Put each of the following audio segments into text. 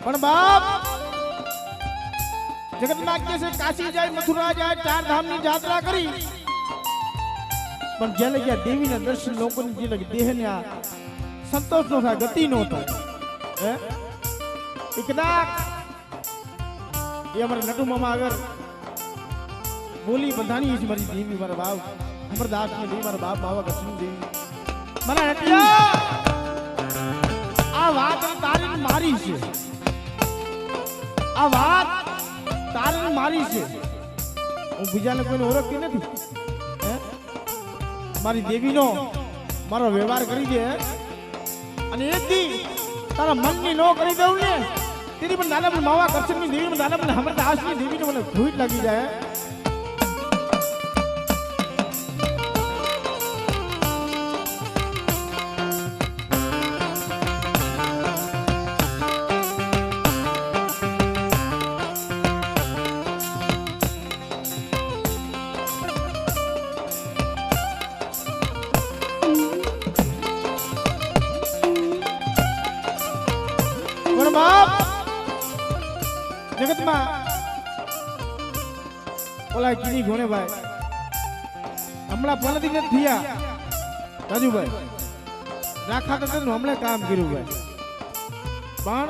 પણ બાપ જગતમાં કે છે કાશી જાય મથુરા જાય 4 ધામની યાત્રા કરી પણ જે લગ્યા દેવીના દર્શન લોકોની જે લગી દેહને આ સંતોષ નો થાય ગતિ નો થાય હે એકદા ये हमारे नटू मामा अगर बोली बंधानी है हमारी देवी हमारा बाप अमरदास की देवी हमारा बाप बाबा कृष्ण देवी मना नटिया आ बात तारी मारी છે આ વાત તારી મારી છે હું બીજાને કોઈને ઓળખતી નથી હે મારી દેવીનો મારો વ્યવહાર કરી દે અને એક દી તારા મનની નો કરી દઉં ને तेरी पर दादा पर मावा करशन की देवी में दादा पर हमर दास की देवी ने મને ભૂત લાગી જાય પણ બાપ जगत में ओला कीनी घोणे भाई हमला पलदी न थिया राजू भाई राखा तो हमले काम कर्યું भाई पण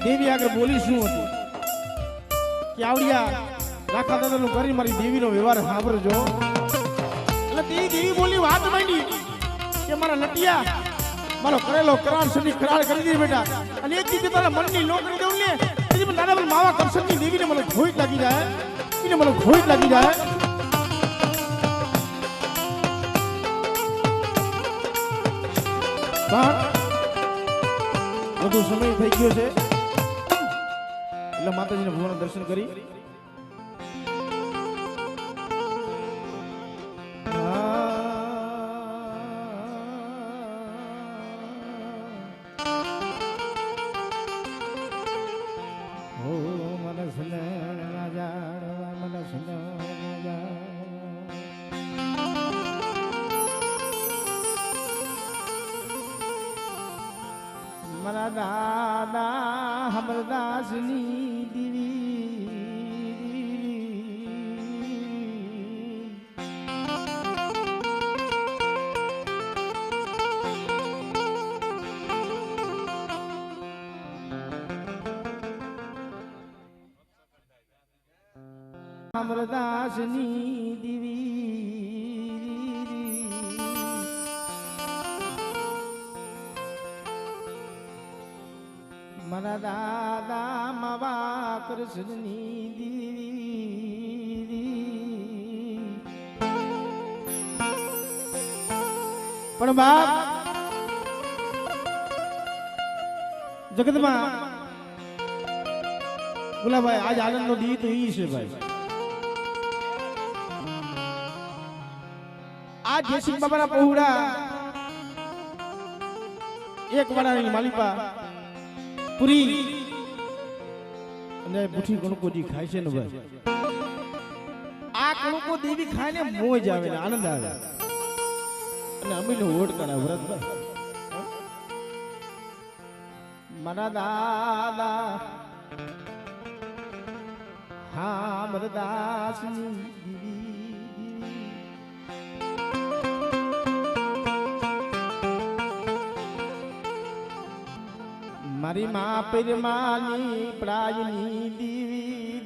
देवी आगे बोली શું હતું કે આવડિયા રાખા દાદા નું કરી મારી દેવી નો વ્યવહાર સાંભળજો એટલે તે દેવી બોલી વાત માંડી કે મારા નટિયા મારો કરેલો કરાર સદી કરાર કરી દે બેટા અને એક દી તારા મનની નો કરી દઉં ને दादा बोल मावा करशन की देवी ने મને ઘોઈટ લાગી જાય એને મને ઘોઈટ લાગી જાય પણ બધો સમય થઈ ગયો છે એટલે માતાજીના ભુવનના દર્શન કરી मरा दादा हमरदासनी देवी हमरदासनी देवी मना दादा मावा कृष्णनी देवी પણ બાપ જગતમાં ગુલાભાઈ આજ આનંદનો દી તો ઈ છે ભાઈ આ જયસિંહ બાબાના પહોળા એક વાડાની માલિપા પૂરી અને બુઠી ગણકોજી ખાય છે ને ભાઈ આ ગણકો દેવી ખાઈને મોજ આવે ને આનંદ આવે અને અમીને ઓઢ કરે વ્રત મારા દાદા હા મરદાસની મારી માં પીરમાની પ્રાયની દેવી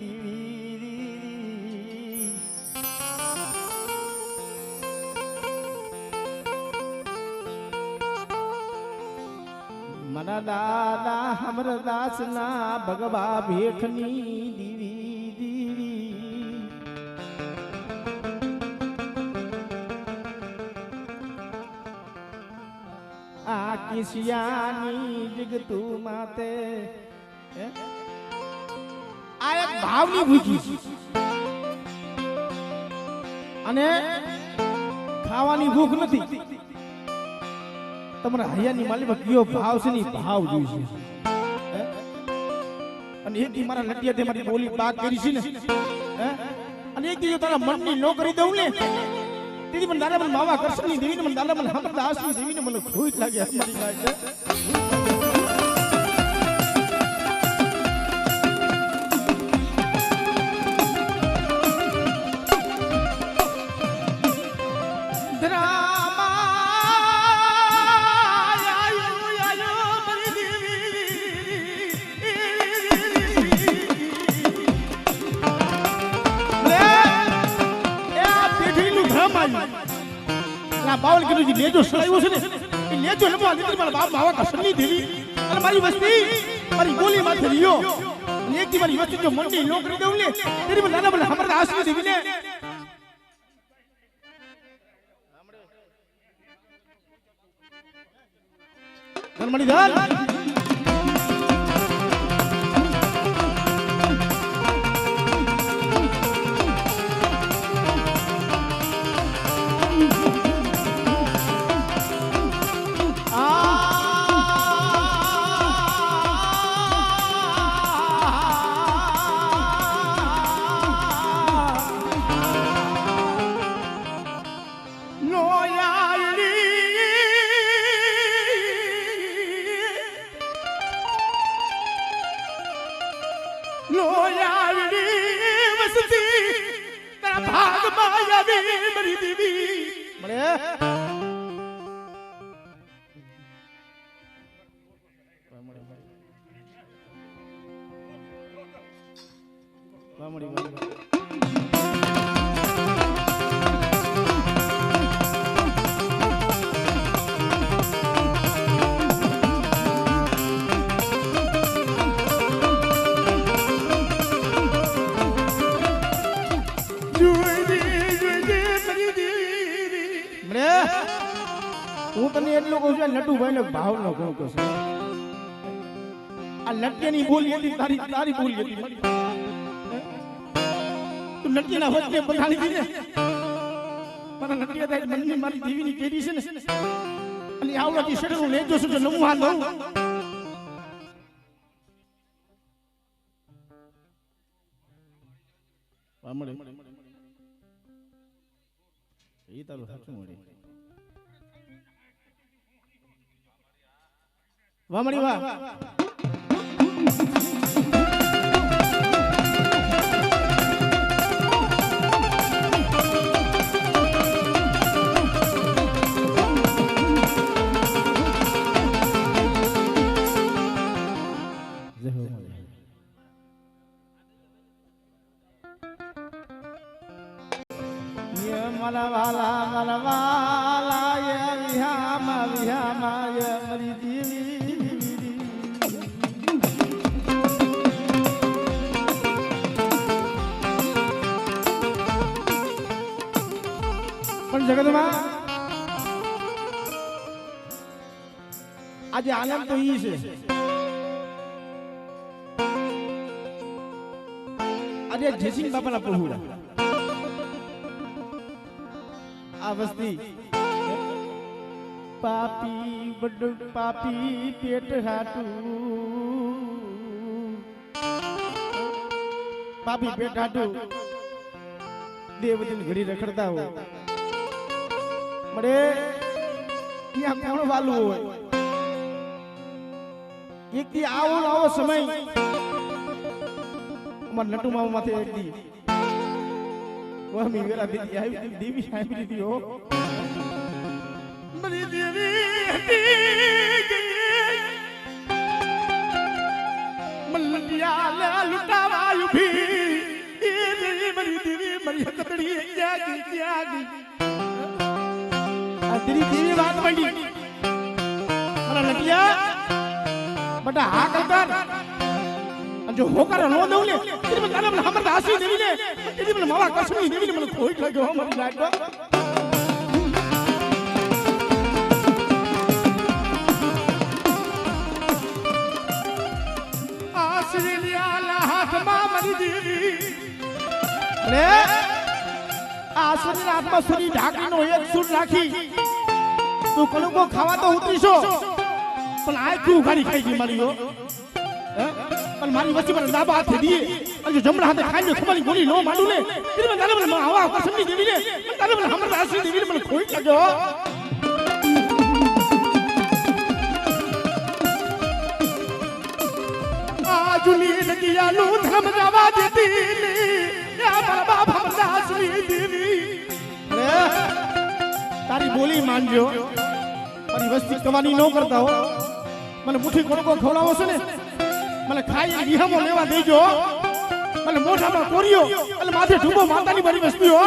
મારા દાદા અમરદાસ ના ભગવા ભેખની દેવી આ કિસિયાની જગતું માતે આ એક ભાવની ભૂખી અને ખાવાની ભૂખ નથી તમારા હૈયાની માલીમાં કયો ભાવ છે ને ભાવ જોઈશે અને એક દી મારા નટિયા તે મારી બોલી પાક કરી છે ને અને એક દી જો તારા મનની નો કરી દઉં ને तेरी मन दादा मन मावा कृष्णनी देवी ने मन दादा मन हमरदासनी देवी ने मन खोट लागे हमारी लाज બાવલ કિલો લેજો સડાયો છે ને એ લેજો લમવા દીકરી મારા બાપ માવા કસની દેવી અને મારી વસ્તી મારી ગોલી માથે રહ્યો અને એક દી મારી વસ્તી જો મંડી નો કરી દઉં ને તેરી મને દાદા મને હમણાં આસની દેવી ને ધર્મણી ધન હું તને એટલું કહું છું નટુભાઈ નો ભાવ નો કહું છું આ લટકેની બોલી હતી તારી બોલી હતી તું લટકેના વચ્ચે બનાવી દીધે મારા નટિયા થાય મનની મારી દેવીની કેડી છે ને અને આવલાથી શેડું લેજો છું તો લમવા દઉં મળે એ તારું સાચું મળે વાહ મળી વાહ મારા વાલા યે વિહામા યે મરી દેવી પણ જગતમાં આજે આનંદ તો ઈ છે આજે જયસિંહ બાપાના પહોળા આ વસ્તી પાપી બડ પાપી પેટ હાટું પાપી પેટ હાટું દેવદિન ઘડી રખડતા હોય મળે ત્યાં કોણ વાલું હોય એક દી આવો સમય અમાર નટુ મામા માથે એક દી વહમી વેરા દીદી આવી દેવી સાંભળી દીધી હો મરી દેવી મલ્લિયા લૂટાવા ઉભી એ દેવી મરી દેવી મરી કતડી ક્યાં ગઈ આ તેરી દેવી વાત મંડી મારા નટિયા બટા હા કરતા જો હોકાર નો દઉં ને એટલે મને તારા મને હમણાં આસી દેવી ને એટલે મને માવા કસમી દેવી ને મને કોઈ લાગ્યો મારી નાખવા આસી લિયા હાથમાં મરી દેવી અરે આસુરી હાથમાં સુરી ઢાકીનો એક સૂટ રાખી તું કણકો ખાવા તો ઉતરીશો પણ આ ક્યું ઉઘાડી ખાઈ ગઈ મારી પણ મારી વચ્ચે મને ડાબા હાથે દીએ અને જમણા હાથે ખાઈને ખમાની ગોળી નો માંડું ને એટલે મને તારે મને આવા પસંદની દેવી ને તારે મને હમણાં આસી દેવી ને મને ખોઈ લાગ્યો આ જુની નદિયાનું ધર્મ જવા દેતી ને યા મારા બાપ હમણાં આસી દેવી તારી બોલી માનજો મારી વસ્તી કવાની ન કરતા હો મને મુઠ્ઠી કોડકો ખવડાવો છે ને મને ખાઈ વિહામો લેવા દેજો મને મોઢામાં કોરિયો અને માથે ઢૂબો માતાની મારી વસ્તી હો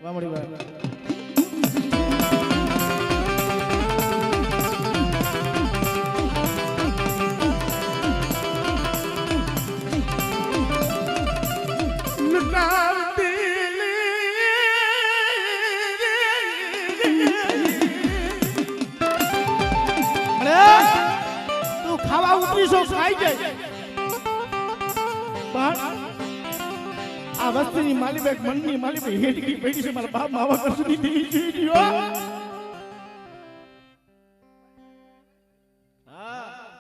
વામડી ભાઈ ખાવા ઉતરી છો ખાઈ જાય પણ આ વસ્તીની માલી બેક મનની માલી બેક હેટકી પડી છે મારા બાપ માવા કરશું ની દેવી જોઈયો હા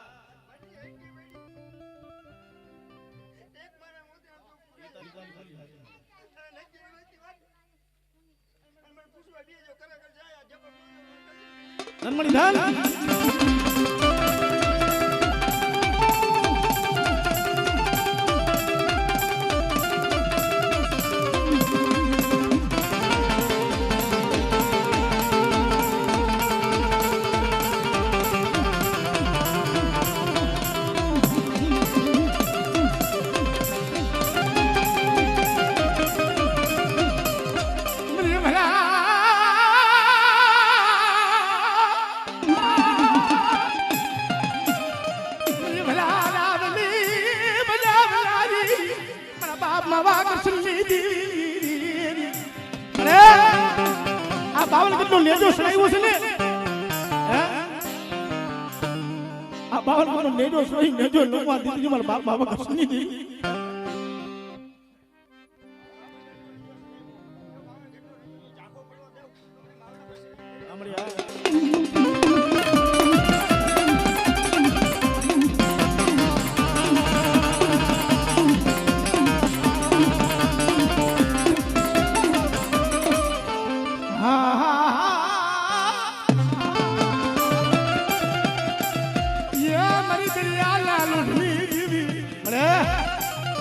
નનમણી ધાન બાવન કેટલો લેજો સડાવ્યો છે ને આ બાવન કેટલો લેજો સડાઈ લેજો લોકવા દીધી મારા બાપ બાબા કસની દી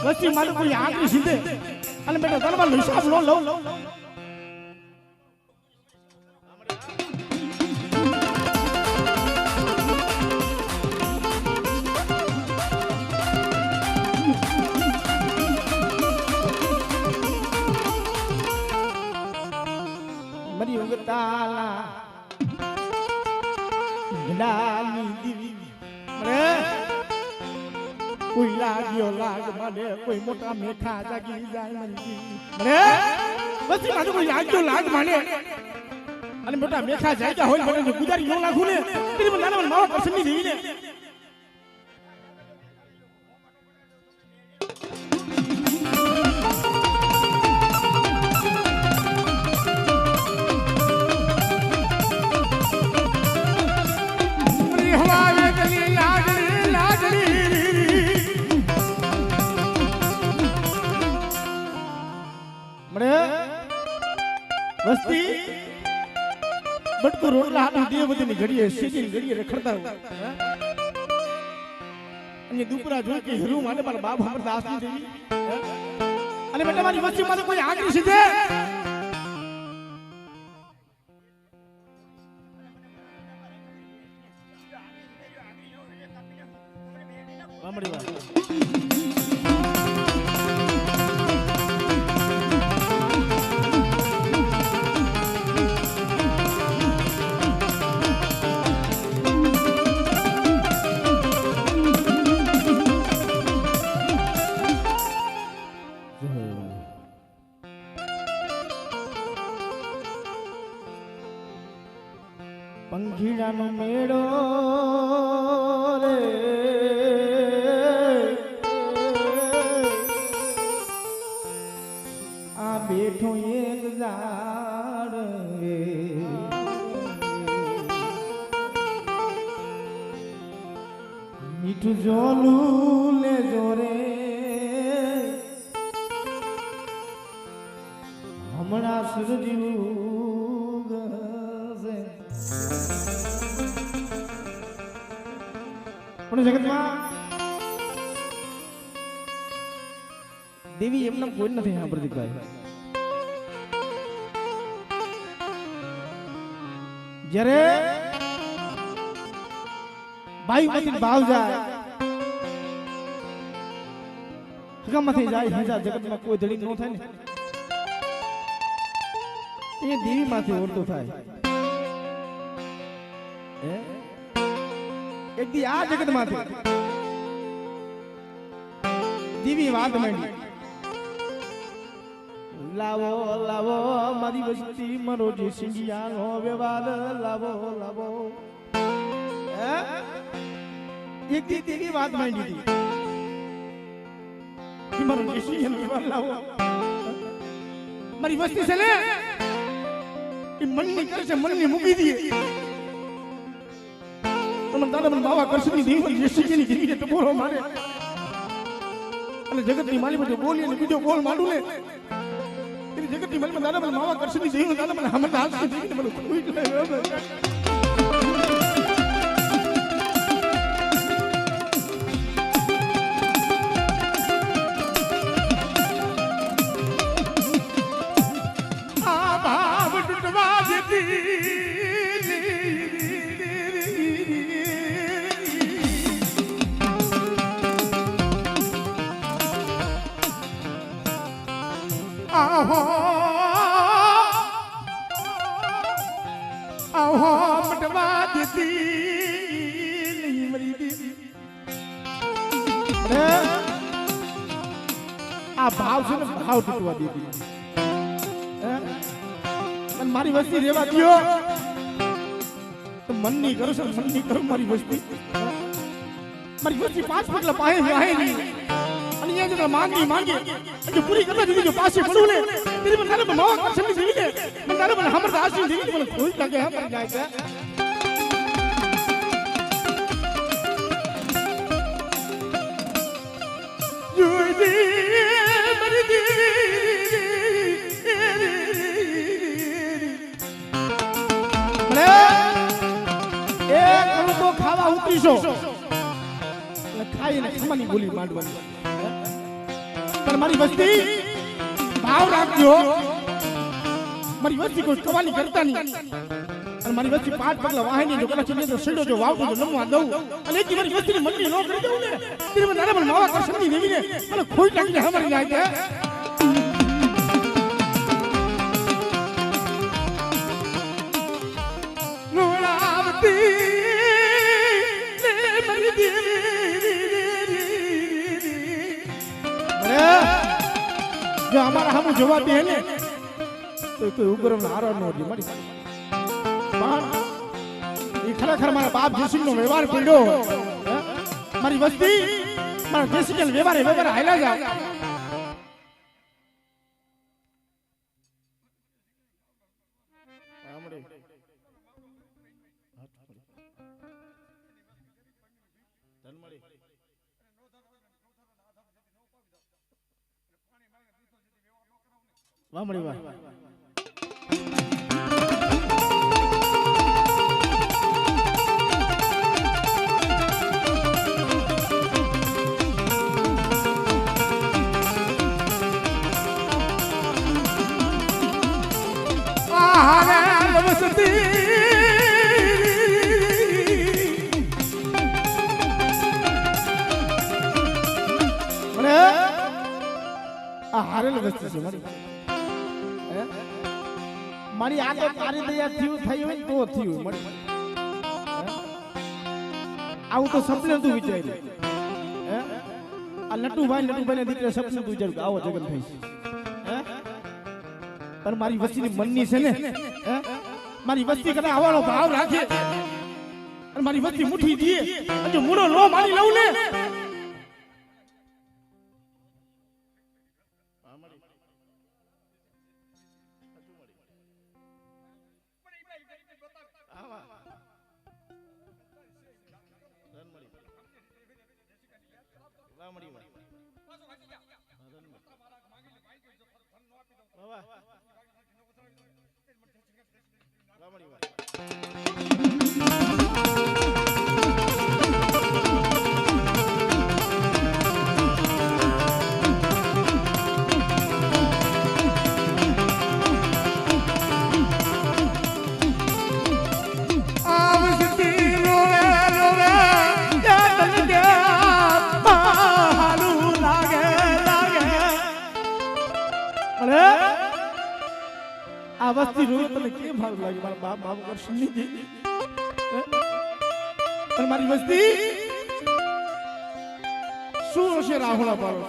વસ્તી મારું કોઈ આંકડી સીધે અને બેટા તલવાર હિસાબ લો લઉં મરી વગતાલા ગડાલી દીવી મરે કોઈ લાગ્યો લાગ મને કોઈ મોટા મેઠા જાગી જાય મરી મને બસી મારું કોઈ લાગ્યો લાગ મને અને મોટા મેઠા જાગ્યા હોય મને ગુજારી ન લાગું ને તેરી મને નાના માવા પસંદ નહીં ને વસ્તી બટકો રોટલા હાથ દેવતીની ઘડીએ સીધી ઘડીએ રખડતા અને દુપરા જોઈ કે હેરું માને મારા બાપ હમર દાસની દેવી અને બેટા મારી વસ્તી મારે કોઈ આંગળી સીધે વામડી વાત પંખીડાનો મેળો રે બેઠો એક ઝાડ મીઠું જોલું લે જોરે હમણાં સૂરજ્યું ગશે પણ જગતમાં દેવી એમના કોઈ નથી હા પ્રદીપભાઈ જ્યારે ભાઈ ભાવ જાય હકામાંથી જાય હજા જગતમાં કોઈ ધડી ન થાય ને એ દેવી માંથી ઓળતો થાય એક દી આ જગત માંથી દેવી વાત માંડી લાવો લાવો મારી વસ્તી મારો જે સિંગિયાનો વ્યવહાર લાવો લાવો એક દી દેવી વાત માંડી હતી મારો જે સિંગિયાનો વ્યવહાર લાવો મારી વસ્તી છે ને એ મનની કરે છે મનની મૂકી દઈએ તમે દાદા મને બાવા કરશે ની દેવી જે સિંગિયાની જિંદગી ટપોરો મારે અને જગતની માલી બધું બોલી અને બીજો બોલ માંડું ને જગતની માલી દાદા મને માવા કરશે ની દેવી દાદા મને હમણાં હાલશે દેવી મને કોઈ આ ભાવ તૂટવા દેતી આહો આહો મટવા દેતી નહીં મરી દેતી આ ભાવ છે ને ભાવ તૂટવા દેતી અને મારી વસ્તી રેવા દો તો મનની કરો છો મનની કરો મારી વસ્તી પાંચ પગલા પાહે વાહે નહીં અને ये जो मांगी मांगे जो पूरी करना दीदी जो पास से पड़ू ले तेरे मन तारे मावा कर सकती दीदी ले मन तारे मन हमर दास दीदी मन कोई लगे हम पर जाए क्या जुदी मरी दीदी अरे एक तो खावा उतरी सो खाई ने खमानी बोली માંડવાની पर मारी वस्ती भाव રાખજો મારી વસ્તી કોઈ કવાની કરતા નહીં અને મારી વસ્તી પાંચ પગલા વાહની જો કલા ચીને તો સીડો જો વાવ જો નમવા દઉં અને એક મારી વસ્તીની મનની નો કરી દઉં ને તેરે મને દાદા મને માવા કરશે ની દેવીને મને ખોઈ લાગીને હમરી જાય છે નોળાવતી ને મારી દેવી जो हमारा हम जवाब दे ने तो कोई उग्र हारो न होती मरी पण ई खरेखर मारा बाप जयसिंह नो व्यवहार पड्यो मारी वस्ती मारा जयसिंह नो व्यवहार हायला जा वाह मड़ी वाह हारेल वस्तु છે મારી આ તો તારી દયા થયું થયું તો થયું મળી આવું તો સપને તું વિચાર્યું આ લટુભાઈ ને દીકરા સપને તું વિચાર્યું કે આવો જગત થઈ છે પણ મારી વસ્તીની મનની છે ને મારી વસ્તી કદાચ આવવાનો ભાવ રાખે અને મારી વસ્તી મુઠ્ઠી દીએ જો મૂળો લો મારી લઉં ને આ વસ્તી રોજ તને કેમ સારું લાગે મારા બાપ બાપ કરશું નહીં અને મારી વસ્તી શું હશે રાહુલા પાડો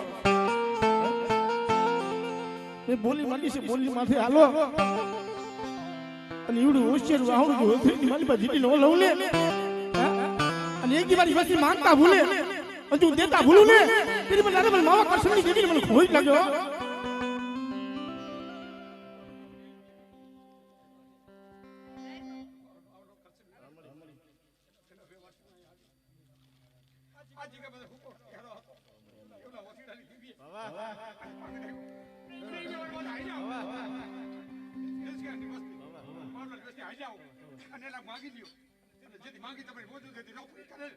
મેં બોલી માંડી છે બોલી માથે હાલો અને એવડું હોશિયાર રાહુલ જો મારી પાસે જીતી નો લઉં લે અને એક દી મારી વસ્તી માંગતા ભૂલે અને તું દેતા ભૂલું ને તેરી મને માવા કરશું નહીં જેવી મને ખોઈ લાગ્યો માંગી તમે મોજું દેતી નોકરી કરે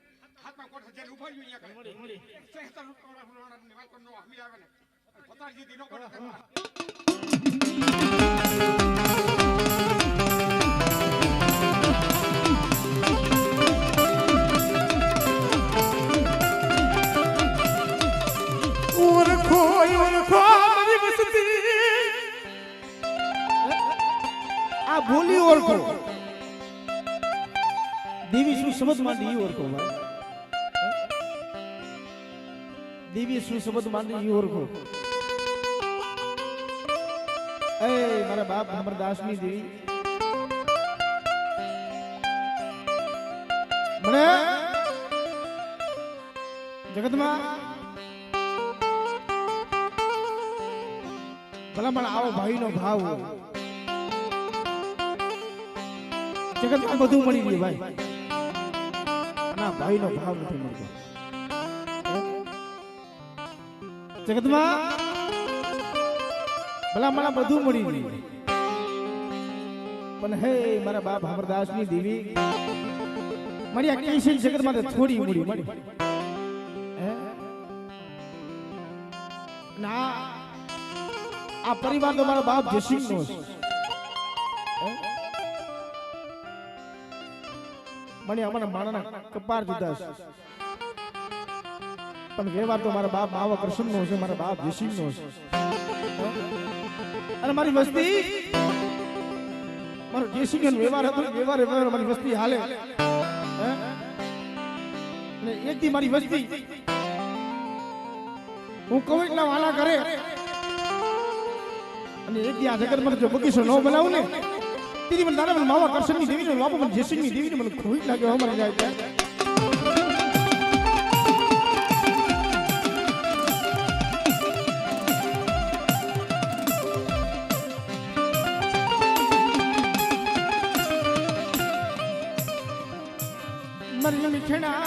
હાથમાં કોટ જેલ ઉભાડ્યું અહીંયા કરે મળી સહેતા ની વાત નો હમી આવે ને પતાજી દી નો કરે ઓરખો મારી વસ્તી આ બોલી ઓરખો દેવી શું શબ્દ માંડી ઈ ઓળખો દેવી શું શબ્દ માંડી ઈ ઓળખો એ મારા બાપ અમરદાસ ની દેવી મને જગતમાં ભલા મને આવો ભાઈ નો ભાવ જગતમાં બધું મળી ગયું ભાઈ ના ભાઈ નો ભાવ નથી મળતો જગતમાં ભલા મને બધું મળી ગયું પણ હે મારા બાપ અમરદાસ ની દેવી મારી આ કેસી જગત માં થોડી મળી ના આ પરિવાર તો મારા બાપ જસીમ નો છે મને અમારા માણાના કપાર જુદા છે પણ વ્યવહાર તો મારા બાપ માવા કૃષ્ણ નો છે મારા બાપ જસીમ નો છે અને મારી વસ્તી મારો જસીમ નો વ્યવહાર હતો વ્યવહાર મારી વસ્તી હાલે અને એક દી મારી વસ્તી હું કહું એટલા વાલા કરે અને એક દી આ જગતમાં જો બગીચો ન બનાવું ને તેરી મને દાદા મને માવા કરશનની દેવીને બાપુ મને જેસંગની દેવીને મને ખોઈ લાગ્યો અમારી જાય ત્યાં મરી મીઠણા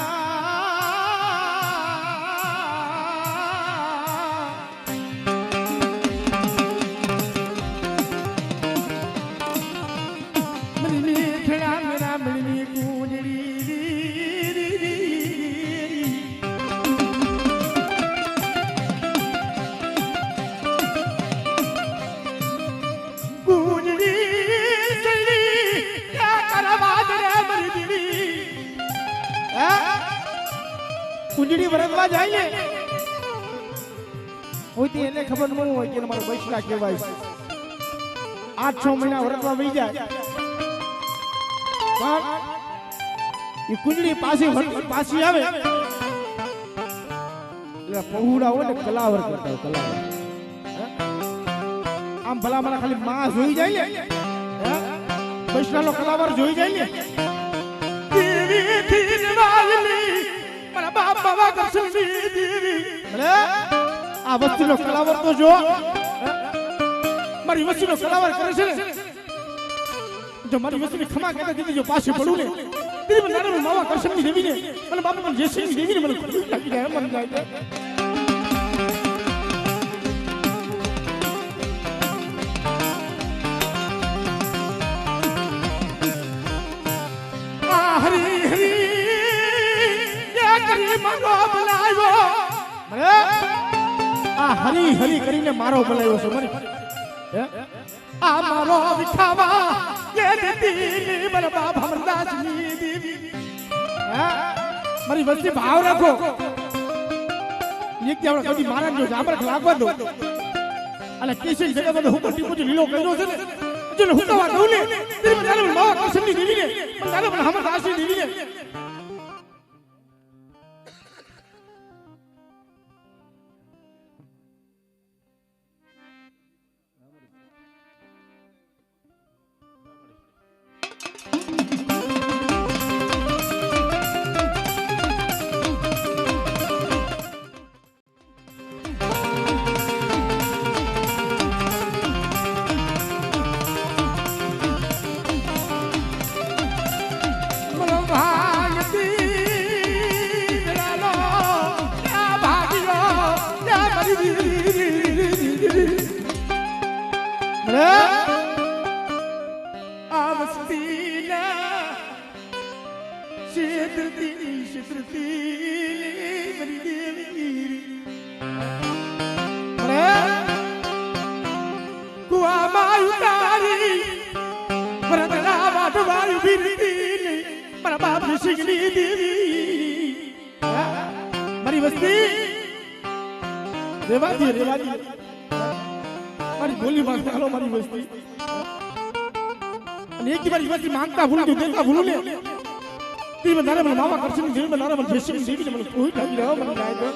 કુંજડી વરતવા જાય ને હોતી એને ખબર ન હોય કે મારો બૈસલા કહેવાય છે 8-6 મહિના વરતવા વહી જાય પણ એ કુંજડી પાછી આવે એટલે પહોળા હોય ને કલાવર કરતા હોય કલાવર આમ ભલા મને ખાલી માં જોઈ જાય ને બૈસલાનો કલાવર જોઈ જાય ને દેવી થી વાજલી મારા બાપ બાબા કરશનની દેવી ભલે આ વસ્તીનો કલાવર તો જો મારી વસ્તીનો કલાવર કરે છે ને જો મારી વસ્તુની ખમા કહેતા કીધી જો પાછી પડું ને તેરી મને નાના માવા કરશનની દેવીને મને બાપા મને જેસુની દેવીને મને ખોટ લાગી જાય મન જાય હરી હરી યા કરી મારો બોલાવ્યો મને આ હરી હરી કરીને મારો બોલાવ્યો છે મને હે આ મારો વિખાવા ये देती मेरा बाप हमरदास ની દેવી મારી વસ્તી ભાવ રાખો એક જાવડા કદી મારા જો જાબરખ લાગવા દો અને કેસી જગત હું પટી પટી લીલો કર્યો છે ને જો હું કવા દઉં ને તેરી મને માવા કસમની દેવી ને મને हमरदास ની દેવી ને મારી વસ્તી રેવાજી મારી બોલી માં ચાલો મારી વસ્તી અને એક મારી વસ્તી માંગતા ભૂલું તો દેતા ભૂલું ને તી મને નારે મને માવા કરશે ને મને નારે મને જેસી દેવી મને કોઈ લાગી રહ્યો મને ગાય તો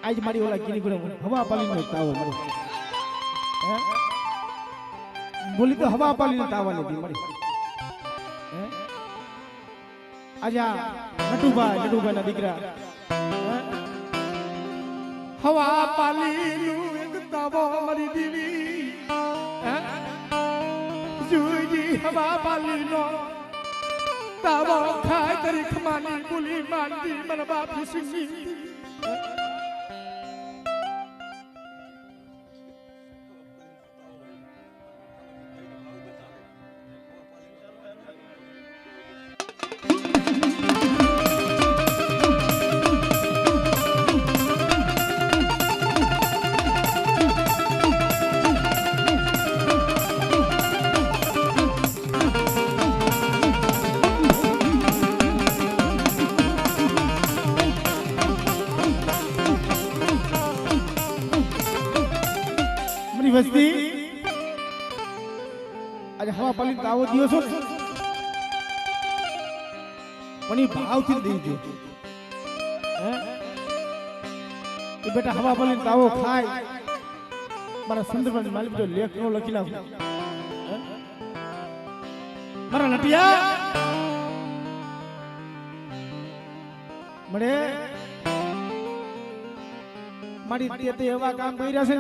आज मारी वाला किनी गुण हवा पाली ने ताव मरे बोली तो हवा पाली ने तावा ने दी मरे आजा नटुबा ना दीकरा हवा पाली नु एक तावो मरी दीवी जुई हवा पाली नो तावो खाय तरी खमानी बोली मानती मन बाप सिंगी વસ્તી આજે હવા પાલી તાવો દિયો છો પણ એ ભાવથી દેજો હે એ બેટા હવા પાલી તાવો ખાય મારા સંદર્ભમાં માલિક જો લેખ નો લખી લાવ મારા નટિયા મને મારી તે એવા કામ કર્યા છે